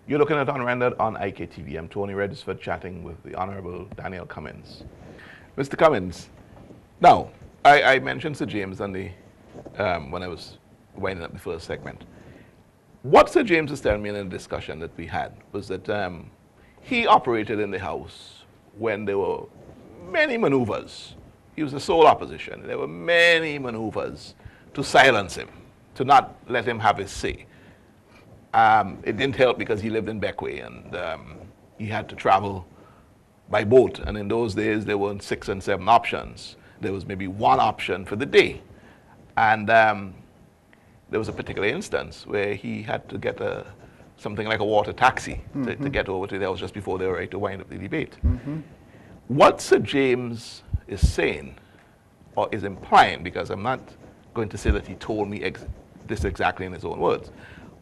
You're looking at Unrendered on IKTV. I'm Tony Regisford chatting with the Honorable Daniel Cummings. Mr. Cummings, now, I mentioned Sir James on the, when I was winding up the first segment. What Sir James was telling me in a discussion that we had was that he operated in the House when there were many maneuvers. He was the sole opposition. There were many maneuvers to silence him, to not let him have his say. It didn't help because he lived in Beckway and he had to travel by boat. And in those days, there weren't 6 and 7 options. There was maybe one option for the day. And there was a particular instance where he had to get something like a water taxi to get over to the House just before they were ready to wind up the debate. What Sir James is saying, or is implying, because I'm not going to say that he told me this exactly in his own words,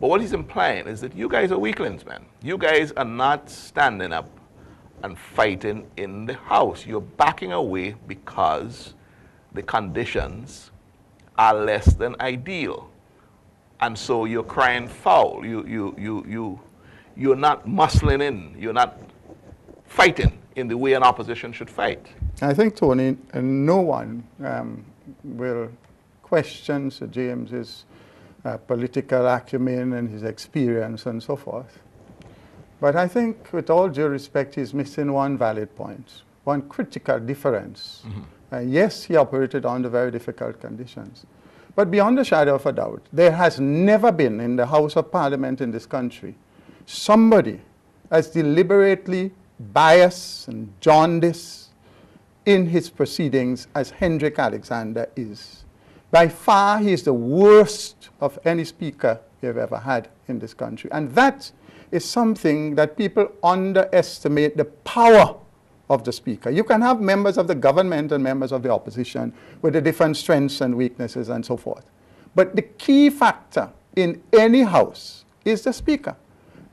but what he's implying is that you guys are weaklings, man. You guys are not standing up and fighting in the House. You're backing away because the conditions are less than ideal. And so you're crying foul. You're not muscling in. You're not fighting in the way an opposition should fight. I think, Tony, no one will question Sir James's political acumen and his experience and so forth. But I think, with all due respect, he's missing one valid point, one critical difference. Yes, he operated under very difficult conditions. But beyond a shadow of a doubt, there has never been in the House of Parliament in this country somebody as deliberately biased and jaundiced in his proceedings as Hendrik Alexander is. By far, he is the worst of any speaker we have ever had in this country. And that is something that people underestimate, the power of the speaker. You can have members of the government and members of the opposition with the different strengths and weaknesses and so forth. But the key factor in any house is the speaker.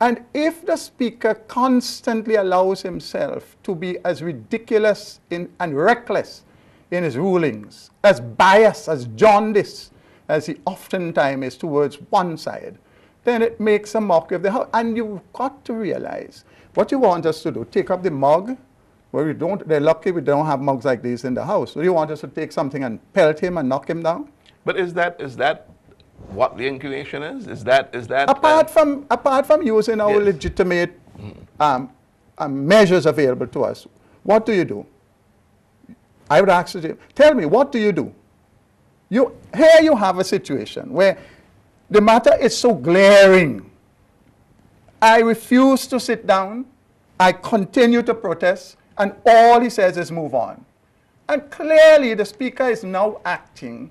And if the speaker constantly allows himself to be as ridiculous and reckless in his rulings, as biased, as jaundiced as he oftentimes is towards one side, then it makes a mockery of the House. And you've got to realize what you want us to do, take up the mug. Well, they're lucky we don't have mugs like these in the House. So you want us to take something and pelt him and knock him down? But is that what the inclination is? Is that apart from using our legitimate measures available to us, what do you do? I would ask you, tell me, what do you do? Here you have a situation where the matter is so glaring. I refuse to sit down. I continue to protest. And all he says is move on. And clearly the speaker is now acting,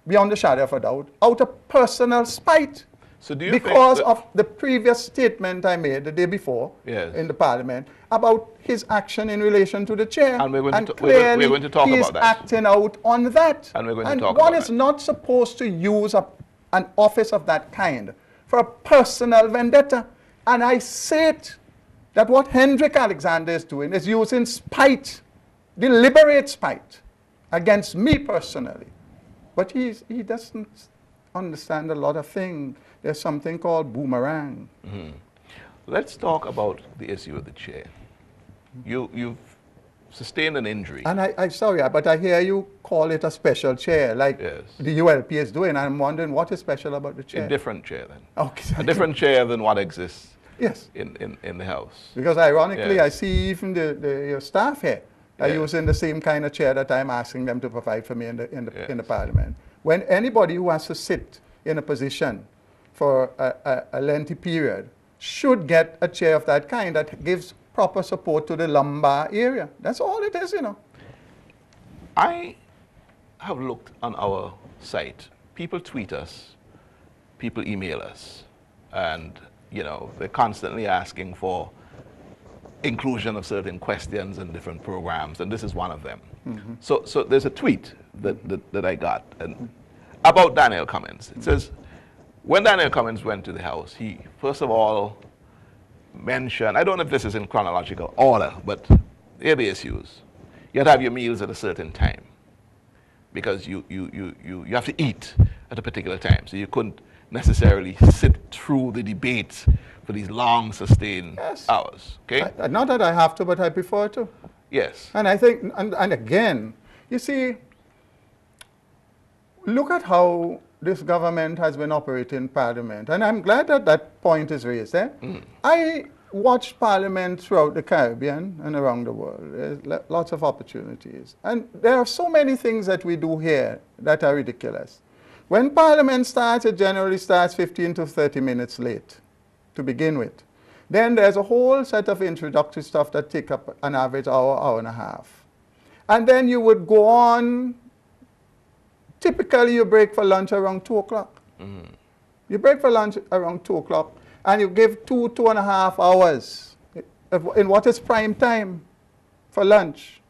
beyond a shadow of a doubt, out of personal spite. So do you because of the previous statement I made the day before in the Parliament about his action in relation to the chair. And we're going to talk he about is that. acting out on that. And we're going to talk about one is not supposed to use an office of that kind for a personal vendetta. And I say it, that what Hendrik Alexander is doing is using spite, deliberate spite, against me personally. But he doesn't understand a lot of things. There's something called boomerang. Let's talk about the issue of the chair. You've sustained an injury. And I'm sorry, but I hear you call it a special chair, like the ULP is doing. I'm wondering what is special about the chair. A different chair, then. Okay. A different chair than what exists yes. in the House. Because ironically, I see even your staff here are using the same kind of chair that I'm asking them to provide for me in the Parliament. When anybody who has to sit in a position for a lengthy period should get a chair of that kind that gives proper support to the lumbar area. That's all it is, you know. I have looked on our site. People tweet us, people email us, and they're constantly asking for inclusion of certain questions in different programs, and this is one of them. So there's a tweet that I got about Daniel Cummings. It says, when Daniel Cummings went to the House, he first of all mentioned, I don't know if this is in chronological order, but here are the issues. You have to have your meals at a certain time. because you have to eat at a particular time. So you couldn't necessarily sit through the debate for these long, sustained Yes. hours. Okay? Not that I have to, but I prefer to. Yes. And I think, and again, you see, look at how this government has been operating Parliament. And I'm glad that that point is raised. I watched Parliament throughout the Caribbean and around the world. There's lots of opportunities. And there are so many things that we do here that are ridiculous. When Parliament starts, it generally starts 15 to 30 minutes late to begin with. Then there's a whole set of introductory stuff that take up an average hour, hour and a half. And then you would go on. Typically, you break for lunch around 2 o'clock. You break for lunch around 2 o'clock, and you give 2.5 hours in what is prime time for lunch.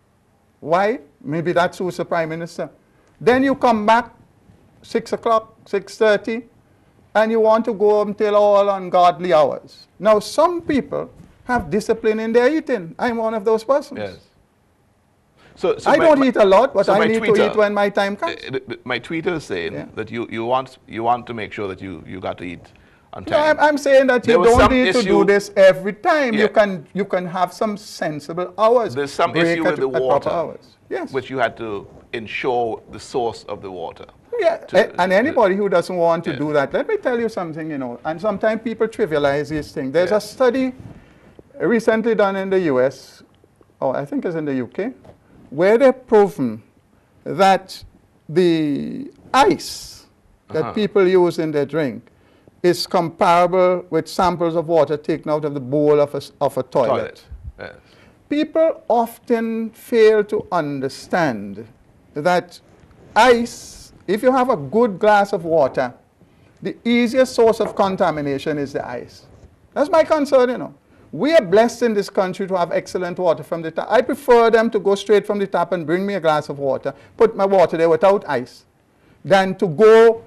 Why? Maybe that suits the Prime Minister. Then you come back 6 o'clock, 6:30, and you want to go until all ungodly hours. Now, some people have discipline in their eating. I'm one of those persons. Yes. So I don't eat a lot, but I need to eat when my time comes. My tweeter is saying that you want to make sure that you got to eat on No, time. I'm saying that you don't need to do this every time. Yeah. You can have some sensible hours. There's some break issue with the at proper water, hours. Yes. which you had to ensure the source of the water. Yeah, and anybody who doesn't want to do that, let me tell you something, and sometimes people trivialize these things. There's a study recently done in the US, or I think it's in the UK, where they've proven that the ice that people use in their drink is comparable with samples of water taken out of the bowl of a toilet. Yes. People often fail to understand that ice, if you have a good glass of water, the easiest source of contamination is the ice. That's my concern, We are blessed in this country to have excellent water from the tap. I prefer them to go straight from the tap and bring me a glass of water, put my water there without ice, than to go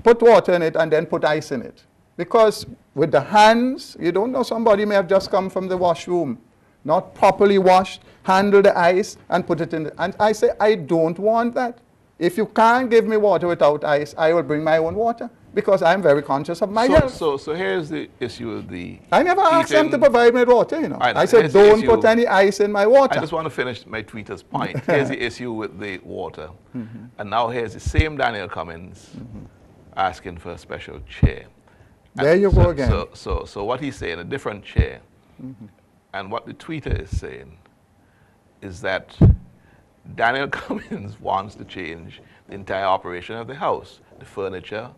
put water in it and then put ice in it. Because with the hands, you don't know, somebody may have just come from the washroom, not properly washed, handle the ice and put it in. And I say, I don't want that. If you can't give me water without ice, I will bring my own water, because I'm very conscious of my health. So here's the issue with the I never asked them to provide me with water, I said, don't put any ice in my water. I just want to finish my tweeter's point. Here's the issue with the water. And now here's the same Daniel Cummings asking for a special chair. There you go again. So what he's saying, a different chair. And what the tweeter is saying is that Daniel Cummings wants to change the entire operation of the House, the furniture,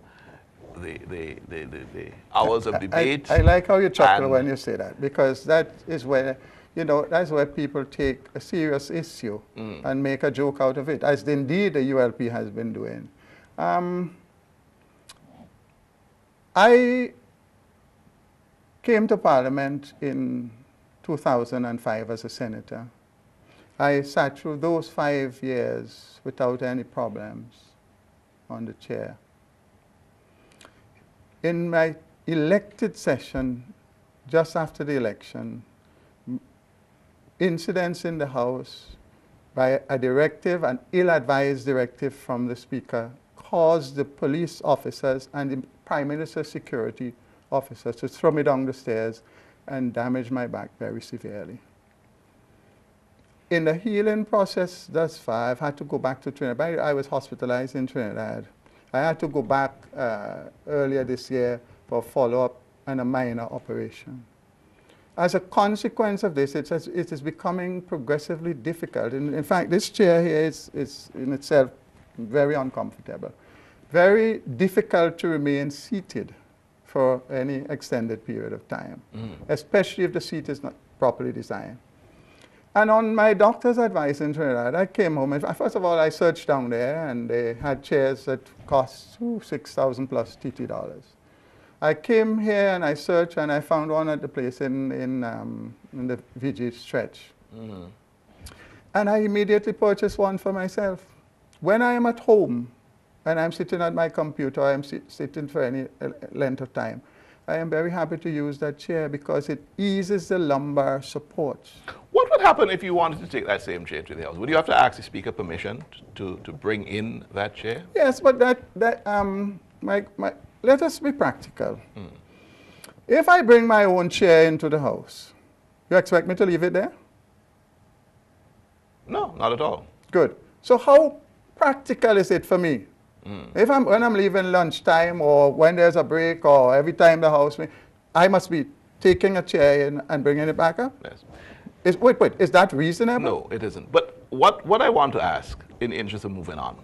the hours of debate. I like how you chuckle when you say that, because that is where, that's where people take a serious issue and make a joke out of it, as indeed the ULP has been doing. I came to Parliament in 2005 as a senator. I sat through those 5 years without any problems on the chair. In my elected session, just after the election, incidents in the House by a directive, an ill-advised directive from the Speaker, caused the police officers and the Prime Minister's security officers to throw me down the stairs and damage my back very severely. In the healing process thus far, I've had to go back to Trinidad. I was hospitalized in Trinidad. I had to go back earlier this year for follow-up and a minor operation. As a consequence of this, it is becoming progressively difficult. In fact, this chair here is in itself very uncomfortable. Very difficult to remain seated for any extended period of time, especially if the seat is not properly designed. And on my doctor's advice in Trinidad, I came home, and first of all, I searched down there, and they had chairs that cost $6,000 plus TT dollars. I came here and I searched, and I found one at the place in the VG stretch. And I immediately purchased one for myself. When I am at home and I'm sitting at my computer, or I'm sitting for any length of time, I am very happy to use that chair because it eases the lumbar support. What would happen if you wanted to take that same chair to the House? Would you have to ask the Speaker permission to bring in that chair? Yes, but let us be practical. If I bring my own chair into the House, you expect me to leave it there? No, not at all. Good. So how practical is it for me? When I'm leaving lunchtime or when there's a break or every time the House meets, I must be taking a chair in and bringing it back up? Yes. Wait, is that reasonable? No, it isn't. But what I want to ask, in the interest of moving on,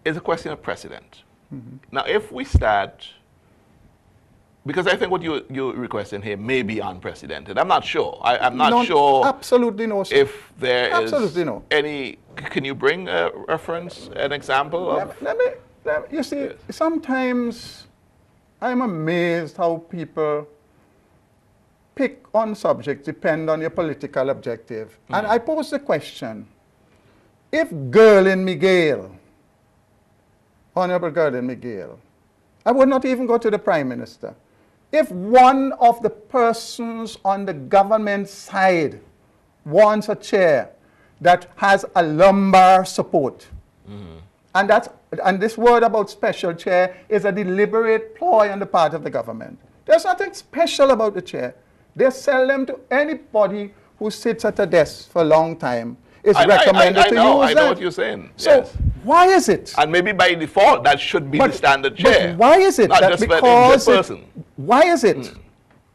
is a question of precedent. Now, if we start, because I think what you're requesting here may be unprecedented. I'm not sure. I'm not sure. Absolutely no, sir. If there is absolutely no. any, can you bring a reference, an example of? Let me, you see, Yes. sometimes I'm amazed how people pick on subjects depend on your political objective. And I pose the question, if Gerlin Miguel, Honorable Gerlin Miguel, I would not even go to the Prime Minister. If one of the persons on the government side wants a chair that has a lumbar support, and this word about special chair is a deliberate ploy on the part of the government. There's nothing special about the chair. They sell them to anybody who sits at a desk for a long time. It's recommended to use that. I know what you're saying. So Yes. why is it? And maybe by default, that should be the standard chair. But why is it not that just because for the person? Why is it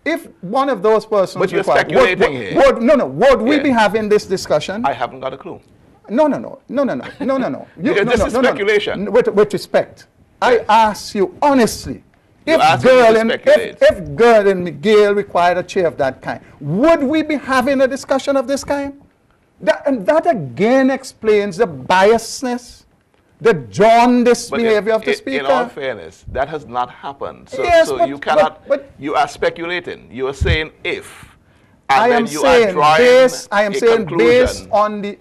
if one of those persons But you're required- speculating here. would we Yeah. be having this discussion? I haven't got a clue. No. Because this is speculation. With respect, I ask you honestly, if ask me to speculate. if Gerlin Miguel required a chair of that kind, would we be having a discussion of this kind? And that again explains the biasness, the jaundiced But behavior of the Speaker. in all fairness, that has not happened. So, Yes, so but- you cannot, but- you are speculating. You are saying if. And I then am you saying are drawing based conclusion. based on the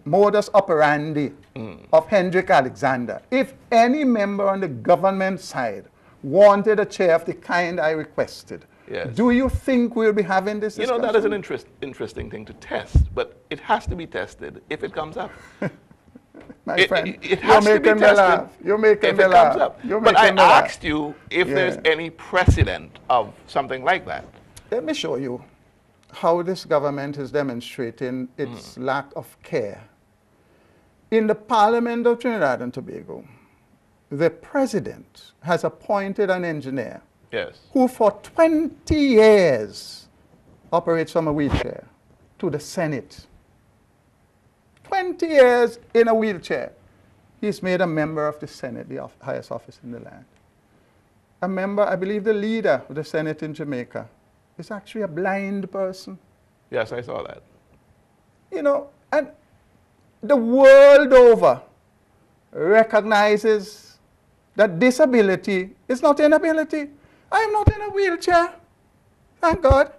modus operandi of Hendrik Alexander. If any member on the government side wanted a chair of the kind I requested, Yes. do you think we'll be having this You know, discussion? that is an interesting thing to test, but it has to be tested if it comes up. My It- friend, it has you're to be making me tested laugh. You're making if me it laugh. comes up. You're But I making me laugh. asked you if Yeah. there's any precedent of something like that. Let me show you how this government is demonstrating its lack of care. In the Parliament of Trinidad and Tobago, the president has appointed an engineer Yes. who for 20 years operates from a wheelchair to the Senate. 20 years in a wheelchair. He's made a member of the Senate, the highest office in the land. A member, I believe the leader of the Senate in Jamaica, is actually a blind person. Yes, I saw that. You know, and the world over recognizes that disability is not inability. I am not in a wheelchair. Thank God.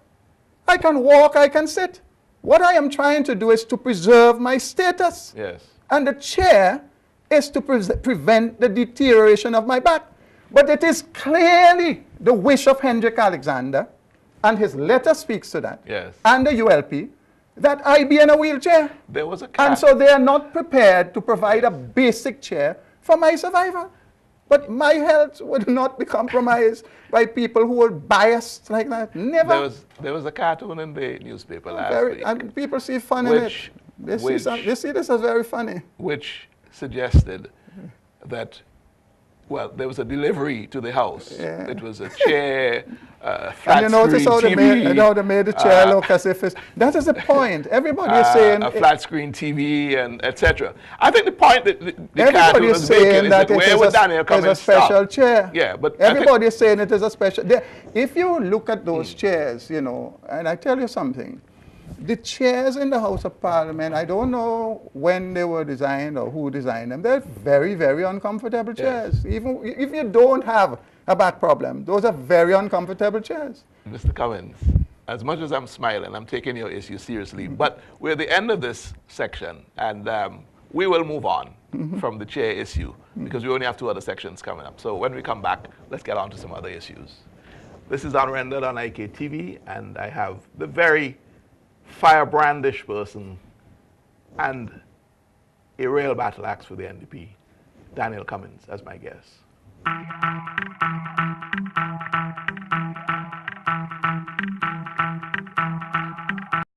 I can walk, I can sit. What I am trying to do is to preserve my status. Yes. And the chair is to prevent the deterioration of my back. But it is clearly the wish of Hendrik Alexander, and his letter speaks to that, Yes. and the ULP, that I be in a wheelchair. There was a cat. And so they are not prepared to provide a basic chair for my survival. But my health would not be compromised by people who are biased like that. Never. There was a cartoon in the newspaper last week, And people see fun in Which- it. They see this as very funny. which suggested that, well, there was a delivery to the house. Yeah. It was a chair, And flat you notice screen how they, TV, how they made the chair look as if it's... That is the point. Everybody is saying... a flat screen TV, and etc. I think the point that the cartoon Everybody is was making saying is that that it where is would Daniel a Cummings special stop? chair. Yeah, but I think- Everybody is saying it is a special... If you look at those chairs, you know, and I tell you something, the chairs in the House of Parliament, I don't know when they were designed or who designed them. They're very, very uncomfortable chairs. Even if you don't have a back problem, those are very uncomfortable chairs. Mr. Cummings, as much as I'm smiling, I'm taking your issue seriously. But we're at the end of this section, and we will move on. from the chair issue, because we only have 2 other sections coming up. So when we come back, let's get on to some other issues. This is Unrendered on IKTV, and I have the very firebrandish person and a real battle axe for the NDP, Daniel Cummings, as my guest.